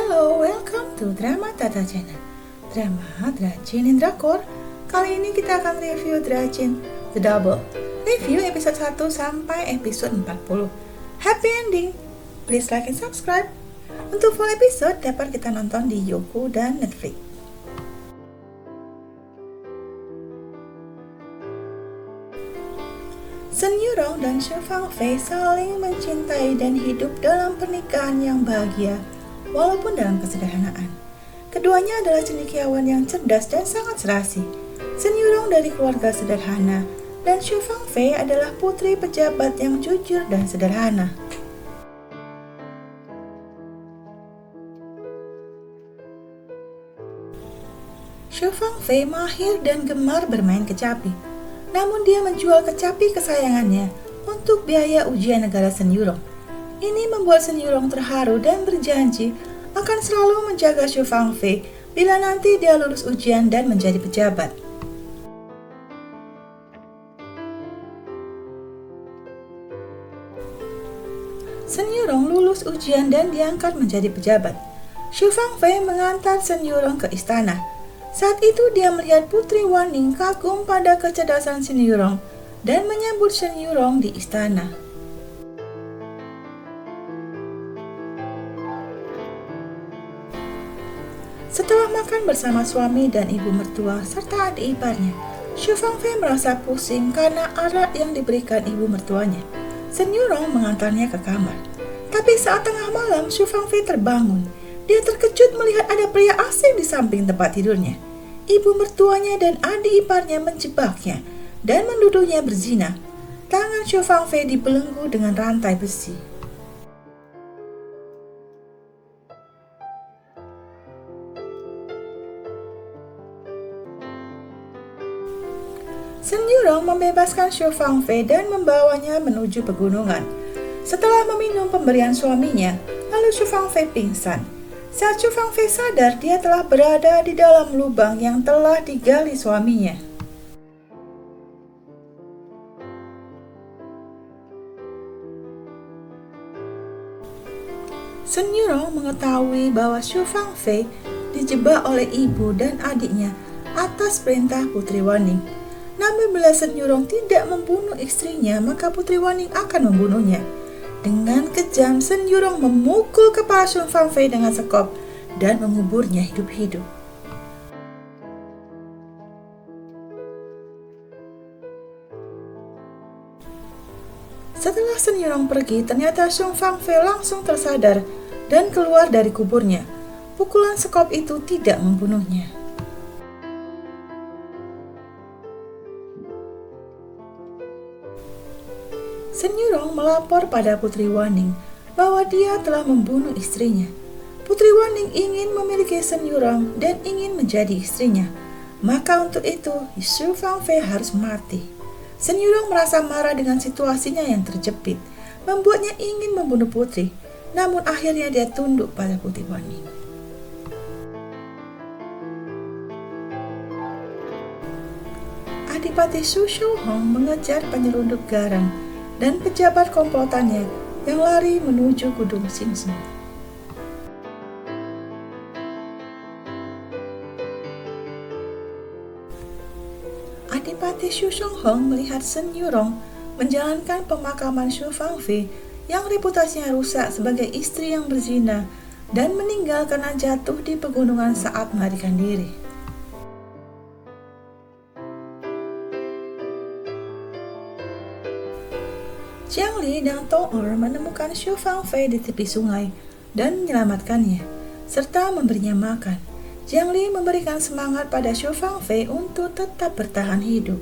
Hello, welcome to Drama Tata Channel. Drama Dracin in Drakor. Kali ini kita akan review Dracin The Double. Review episode 1 sampai episode 40. Happy ending. Please like and subscribe. Untuk full episode dapat kita nonton di Youku dan Netflix. Shen Yurong dan Xu Fangfei saling mencintai dan hidup dalam pernikahan yang bahagia, walaupun dalam kesederhanaan. Keduanya adalah cendekiawan yang cerdas dan sangat serasi. Shen Yurong dari keluarga sederhana, dan Xu Fangfei adalah putri pejabat yang jujur dan sederhana. Xu Fangfei mahir dan gemar bermain kecapi. Namun dia menjual kecapi kesayangannya untuk biaya ujian negara Shen Yurong. Ini membuat Shen Yurong terharu dan berjanji akan selalu menjaga Xu Fangfei bila nanti dia lulus ujian dan menjadi pejabat. Shen Yurong lulus ujian dan diangkat menjadi pejabat. Xu Fangfei mengantar Shen Yurong ke istana. Saat itu dia melihat Putri Wanning kagum pada kecerdasan Shen Yurong dan menyambut Shen Yurong di istana. Setelah makan bersama suami dan ibu mertua serta adik iparnya, Xu Fangfei merasa pusing karena arak yang diberikan ibu mertuanya. Shen Yurong mengantarnya ke kamar. Tapi saat tengah malam, Xu Fangfei terbangun. Dia terkejut melihat ada pria asing di samping tempat tidurnya. Ibu mertuanya dan adik iparnya menjebaknya dan menuduhnya berzina. Tangan Xu Fangfei dibelenggu dengan rantai besi. Shen Yurong membebaskan Xu Fangfei dan membawanya menuju pegunungan. Setelah meminum pemberian suaminya, lalu Xu Fangfei pingsan. Saat Xu Fangfei sadar, dia telah berada di dalam lubang yang telah digali suaminya. Shen Yurong mengetahui bahwa Xu Fangfei dijebak oleh ibu dan adiknya atas perintah Putri Wanning. Namun bila Shen Yurong tidak membunuh istrinya, maka Putri Wanning akan membunuhnya. Dengan kejam, Shen Yurong memukul kepala Xu Fangfei dengan sekop dan menguburnya hidup-hidup. Setelah Shen Yurong pergi, ternyata Xu Fangfei langsung tersadar dan keluar dari kuburnya. Pukulan sekop itu tidak membunuhnya. Shen Yurong melapor pada Putri Wanning bahwa dia telah membunuh istrinya. Putri Wanning ingin memiliki Shen Yurong dan ingin menjadi istrinya. Maka untuk itu, Xu Fangfei harus mati. Shen Yurong merasa marah dengan situasinya yang terjepit, membuatnya ingin membunuh putri. Namun akhirnya dia tunduk pada Putri Wanning. Adipati Xu Xiuhong mengejar penyelundup garam dan pejabat komplotannya yang lari menuju Gunung Xingzhou. Adipati Xu Xiuhong melihat Shen Yurong menjalankan pemakaman Xu Fangfei yang reputasinya rusak sebagai istri yang berzina dan meninggal karena jatuh di pegunungan saat melarikan diri. Jiang Li dan Tong Er menemukan Xu Fangfei di tepi sungai dan menyelamatkannya, serta memberinya makan. Jiang Li memberikan semangat pada Xu Fangfei untuk tetap bertahan hidup.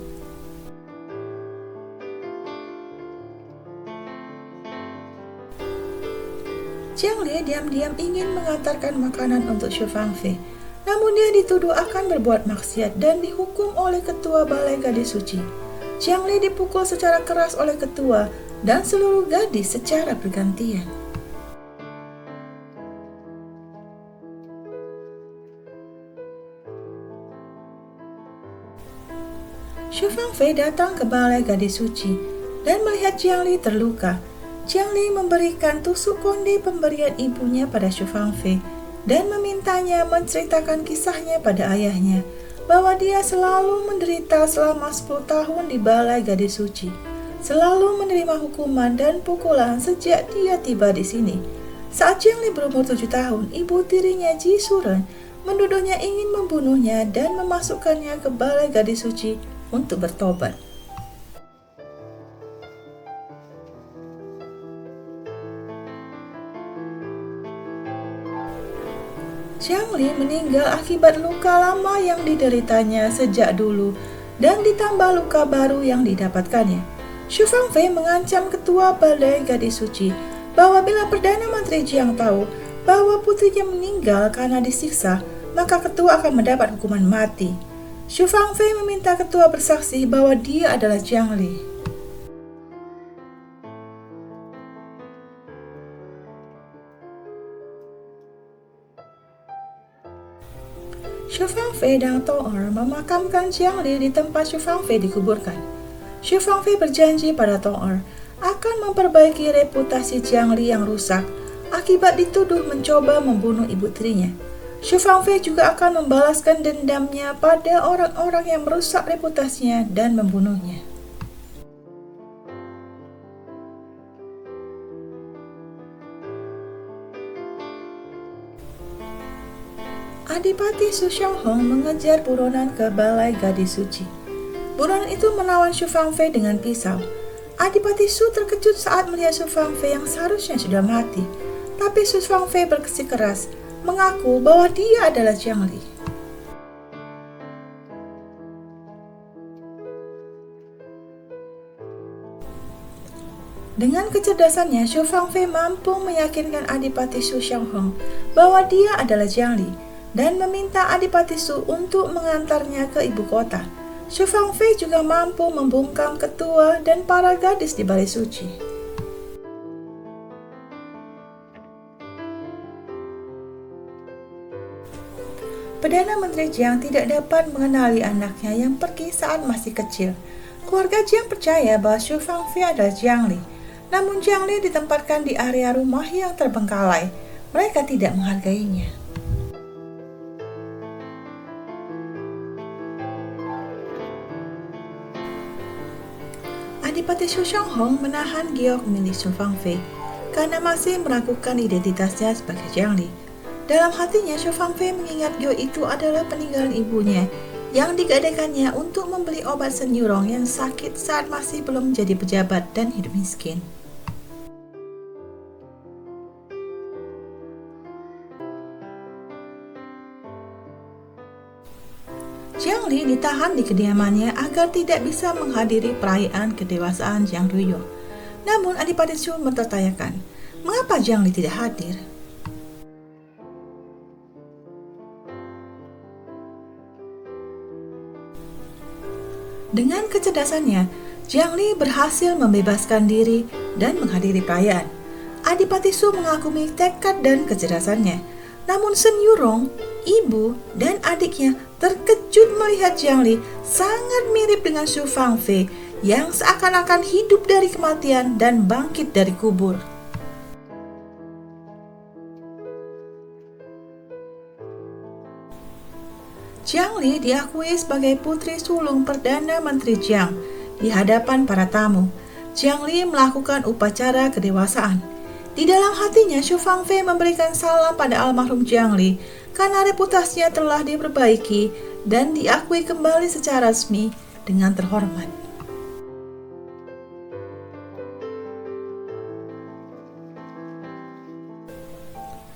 Jiang Li diam-diam ingin mengantarkan makanan untuk Xu Fangfei, namun dia dituduh akan berbuat maksiat dan dihukum oleh ketua Balai Gadis Suci. Jiang Li dipukul secara keras oleh ketua dan seluruh gadis secara bergantian. Xu Fangfei datang ke Balai Gadis Suci dan melihat Jiang Li terluka. Jiang Li memberikan tusuk konde pemberian ibunya pada Xu Fangfei dan memintanya menceritakan kisahnya pada ayahnya, bahwa dia selalu menderita selama 10 tahun di Balai Gadis Suci, selalu menerima hukuman dan pukulan sejak dia tiba di sini. Saat Jiang Li berumur 7 tahun, ibu tirinya Ji Suren menuduhnya ingin membunuhnya dan memasukkannya ke Balai Gadis Suci untuk bertobat. Jiang Li meninggal akibat luka lama yang dideritanya sejak dulu dan ditambah luka baru yang didapatkannya. Xu Fangfei mengancam ketua Balai Gadis Suci bahwa bila Perdana Menteri Jiang tahu bahwa putrinya meninggal karena disiksa, maka ketua akan mendapat hukuman mati. Xu Fangfei meminta ketua bersaksi bahwa dia adalah Jiang Li. Xu Fangfei dan Tong Er memakamkan Jiang Li di tempat Xu Fangfei dikuburkan. Xu Fangfei berjanji pada Tong Er akan memperbaiki reputasi Jiang Li yang rusak akibat dituduh mencoba membunuh ibu tirinya. Xu Fangfei juga akan membalaskan dendamnya pada orang-orang yang merusak reputasinya dan membunuhnya. Adipati Su Xianghong mengejar buronan ke Balai Gadis Suci. Buronan itu menawan Xu Fangfei dengan pisau. Adipati Su terkejut saat melihat Xu Fangfei yang seharusnya sudah mati. Tapi Xu Fangfei bersikeras mengaku bahwa dia adalah Jiang Li. Dengan kecerdasannya, Xu Fangfei mampu meyakinkan Adipati Su Xianghong bahwa dia adalah Jiang Li dan meminta Adipati Su untuk mengantarnya ke ibu kota. Xu Fangfei juga mampu membungkam ketua dan para gadis di Balai Suci. Perdana Menteri Jiang tidak dapat mengenali anaknya yang pergi saat masih kecil. Keluarga Jiang percaya bahwa Xu Fangfei adalah Jiang Li. Namun Jiang Li ditempatkan di area rumah yang terbengkalai. Mereka tidak menghargainya. Adipati Su Xianghong menahan giok milik Xu Fangfei karena masih meragukan identitasnya sebagai Jiang Li. Dalam hatinya, Xu Fangfei mengingat giok itu adalah peninggalan ibunya yang digadaikannya untuk membeli obat senyurong yang sakit saat masih belum menjadi pejabat dan hidup miskin. Jiang Li ditahan di kediamannya agar tidak bisa menghadiri perayaan kedewasaan Jiang Ruyo. Namun Adipati Su mempertanyakan, mengapa Jiang Li tidak hadir? Dengan kecerdasannya, Jiang Li berhasil membebaskan diri dan menghadiri perayaan. Adipati Su mengagumi tekad dan kecerdasannya. Namun Shen Yurong, ibu, dan adiknya terkejut melihat Jiang Li sangat mirip dengan Xu Fangfei yang seakan-akan hidup dari kematian dan bangkit dari kubur. Jiang Li diakui sebagai putri sulung Perdana Menteri Jiang di hadapan para tamu. Jiang Li melakukan upacara kedewasaan. Di dalam hatinya, Xu Fangfei memberikan salam pada almarhum Jiang Li karena reputasinya telah diperbaiki dan diakui kembali secara resmi dengan terhormat.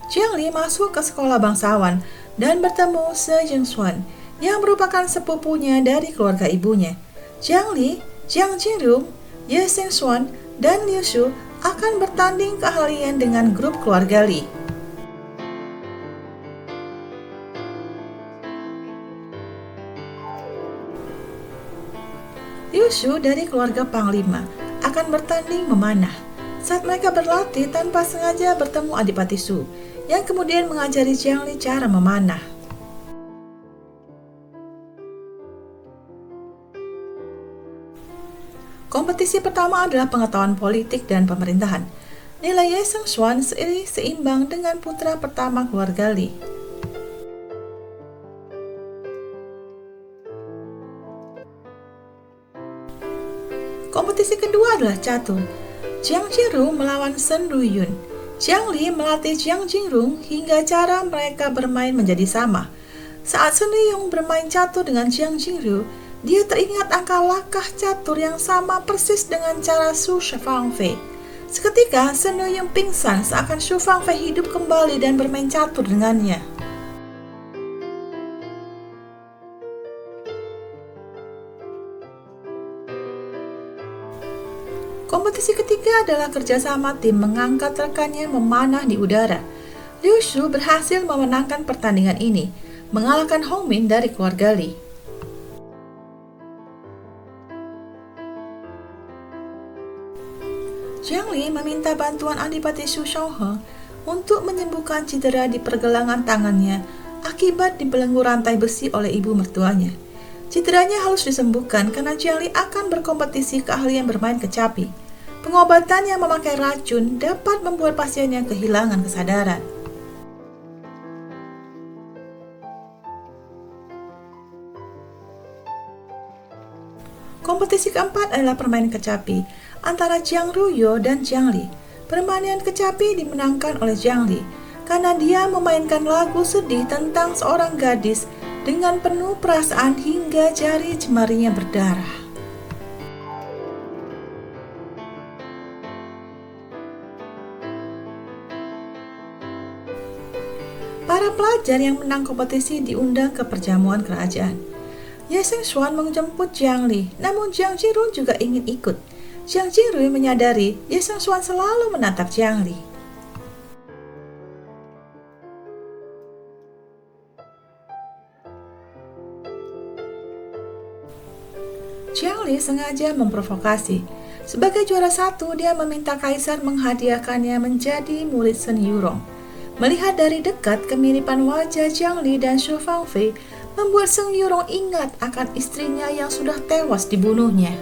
Jiang Li masuk ke sekolah bangsawan dan bertemu Se Jingshuan yang merupakan sepupunya dari keluarga ibunya. Jiang Li, Jiang Jinrong, Ye Xingshuan, dan Liu Shu akan bertanding keahlian dengan grup keluarga Li. Liu Shu dari keluarga Panglima akan bertanding memanah. Saat mereka berlatih, tanpa sengaja bertemu Adipati Su yang kemudian mengajari Jiang Li cara memanah. Kompetisi pertama adalah pengetahuan politik dan pemerintahan. Nilai Ye Sengshuan seimbang dengan putra pertama keluarga Li. Kompetisi kedua adalah catur. Jiang Jiru melawan Shen Ruyun. Jiang Li melatih Jiang Jingrong hingga cara mereka bermain menjadi sama. Saat Shen Ruyun bermain catur dengan Jiang Jingru, dia teringat angka langkah catur yang sama persis dengan cara Su Fangfei. Seketika Shen Ruyun pingsan seakan Su Fangfei hidup kembali dan bermain catur dengannya. Kompetisi ketiga adalah kerjasama tim mengangkat rekannya memanah di udara. Liu Shu berhasil memenangkan pertandingan ini, mengalahkan Hong Min dari keluarga Li. Jiang Li meminta bantuan Adipati Su Xiaoheng untuk menyembuhkan cedera di pergelangan tangannya akibat dibelenggu rantai besi oleh ibu mertuanya. Cederanya harus disembuhkan karena Jiang Li akan berkompetisi keahlian bermain kecapi. Pengobatan yang memakai racun dapat membuat pasiennya kehilangan kesadaran. Kompetisi keempat adalah permainan kecapi antara Jiang Ruyo dan Jiang Li. Permainan kecapi dimenangkan oleh Jiang Li karena dia memainkan lagu sedih tentang seorang gadis dengan penuh perasaan hingga jari jemarinya berdarah. Para pelajar yang menang kompetisi diundang ke perjamuan kerajaan. Ye Sengshuan menjemput Jiang Li, namun Jiang Jiru juga ingin ikut. Jiang Jiru menyadari Ye Sengshuan selalu menatap Jiang Li. Jiang Li sengaja memprovokasi. Sebagai juara satu, dia meminta kaisar menghadiahkannya menjadi murid Shen Yurong. Melihat dari dekat kemiripan wajah Jiang Li dan Su Fangfei membuat Shen Yurong ingat akan istrinya yang sudah tewas dibunuhnya.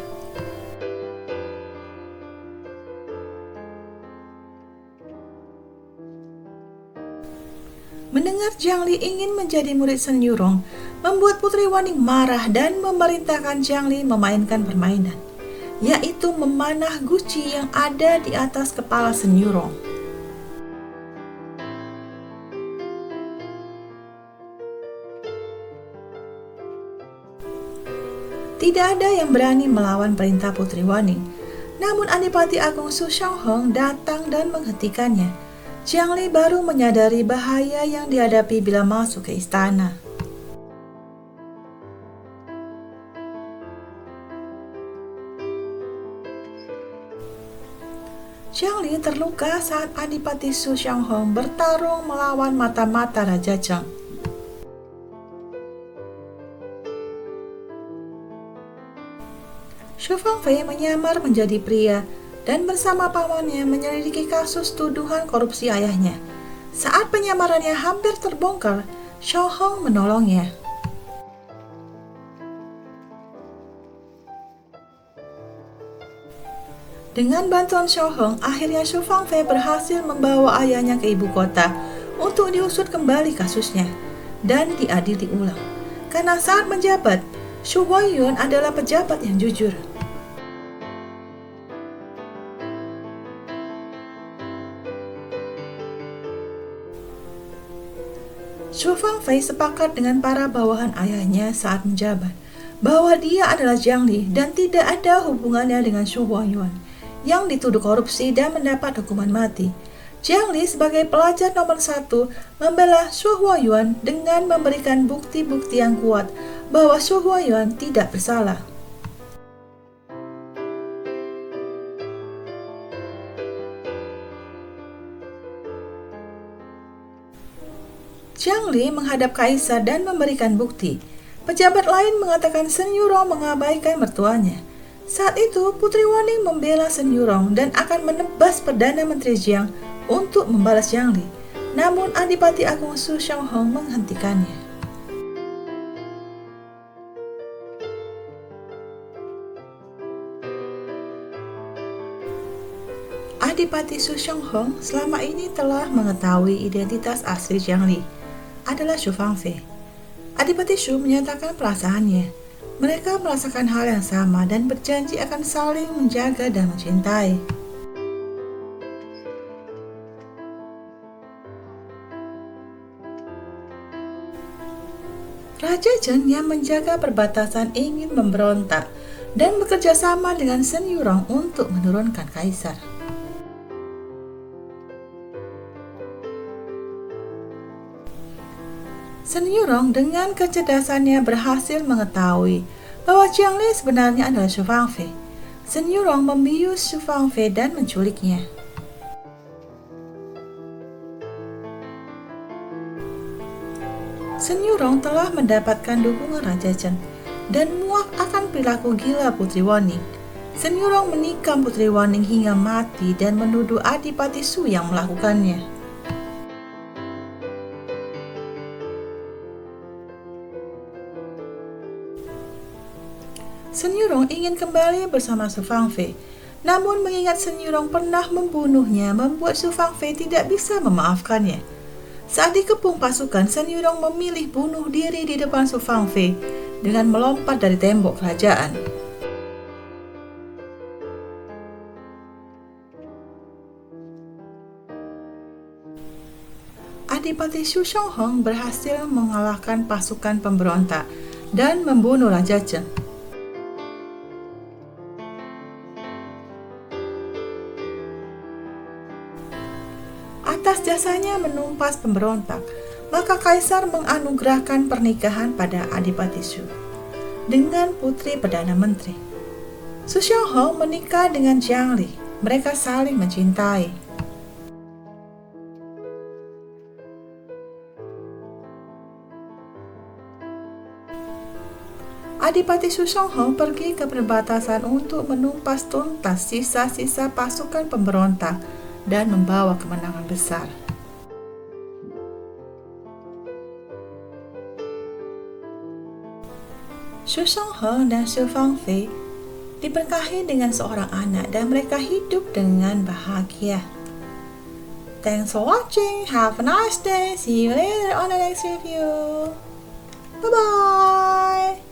Mendengar Jiang Li ingin menjadi murid Shen Yurong, membuat Putri Waning marah dan memerintahkan Jiang Li memainkan permainan, yaitu memanah guci yang ada di atas kepala Shen Yurong. Tidak ada yang berani melawan perintah Putri Waning. Namun Adipati Agung Su Xiaoheng datang dan menghentikannya. Jiang Li baru menyadari bahaya yang dihadapi bila masuk ke istana. Jiang Li terluka saat Adipati Su Xiaoheng bertarung melawan mata-mata Raja Cheng. Su Fangfei menyamar menjadi pria dan bersama pamannya menyelidiki kasus tuduhan korupsi ayahnya. Saat penyamarannya hampir terbongkar, Xiaoheng menolongnya. Dengan bantuan Xiaoheng, akhirnya Su Fangfei berhasil membawa ayahnya ke ibu kota untuk diusut kembali kasusnya dan diadili ulang. Karena saat menjabat, Shu Huaiyun adalah pejabat yang jujur. Su Fangfei sepakat dengan para bawahan ayahnya saat menjabat bahwa dia adalah Jiang Li dan tidak ada hubungannya dengan Shu Huaiyun yang dituduh korupsi dan mendapat hukuman mati. Jiang Li sebagai pelajar nomor 1 membela Shu Huaiyun dengan memberikan bukti-bukti yang kuat bahwa Shu Huaiyun tidak bersalah. Jiang Li menghadap kaisar dan memberikan bukti. Pejabat lain mengatakan Shen Yurong mengabaikan mertuanya. Saat itu, Putri Waning membela Shen Yurong dan akan menebas Perdana Menteri Jiang untuk membalas Jiang Li. Namun Adipati Agung Su Xiaoheng menghentikannya. Adipati Su Xianghong selama ini telah mengetahui identitas asli Jiang Li adalah Shu Fangfei. Adipati Shu menyatakan perasaannya. Mereka merasakan hal yang sama dan berjanji akan saling menjaga dan mencintai. Raja Zheng yang menjaga perbatasan ingin memberontak dan bekerja sama dengan Shen Yurong untuk menurunkan kaisar. Shen Yurong dengan kecerdasannya berhasil mengetahui bahwa Jiang Li sebenarnya adalah Shu Fangfei. Shen Yurong membius Shu Fangfei dan menculiknya. Shen Yurong telah mendapatkan dukungan Raja Zheng dan muak akan perilaku gila Putri Woning. Shen Yurong menikam Putri Woning hingga mati dan menuduh Adipati Shu yang melakukannya. Shen Yurong ingin kembali bersama Shu Fangfei, namun mengingat Shen Yurong pernah membunuhnya membuat Shu Fangfei tidak bisa memaafkannya. Saat dikepung pasukan, Shen Yurong memilih bunuh diri di depan Shu Fangfei dengan melompat dari tembok kerajaan. Adipati Su Xianghong berhasil mengalahkan pasukan pemberontak dan membunuh Raja Zheng. Atas jasanya menumpas pemberontak, maka kaisar menganugerahkan pernikahan pada Adipati Shu dengan putri Perdana Menteri. Su Xianghong menikah dengan Jiang Li. Mereka saling mencintai. Adipati Su Xianghong pergi ke perbatasan untuk menumpas tuntas sisa-sisa pasukan pemberontak dan membawa kemenangan besar. Su Xianghong dan Shu Fangfei diberkahi dengan seorang anak dan mereka hidup dengan bahagia. Thanks for watching. Have a nice day. See you later on the next review. Bye-bye.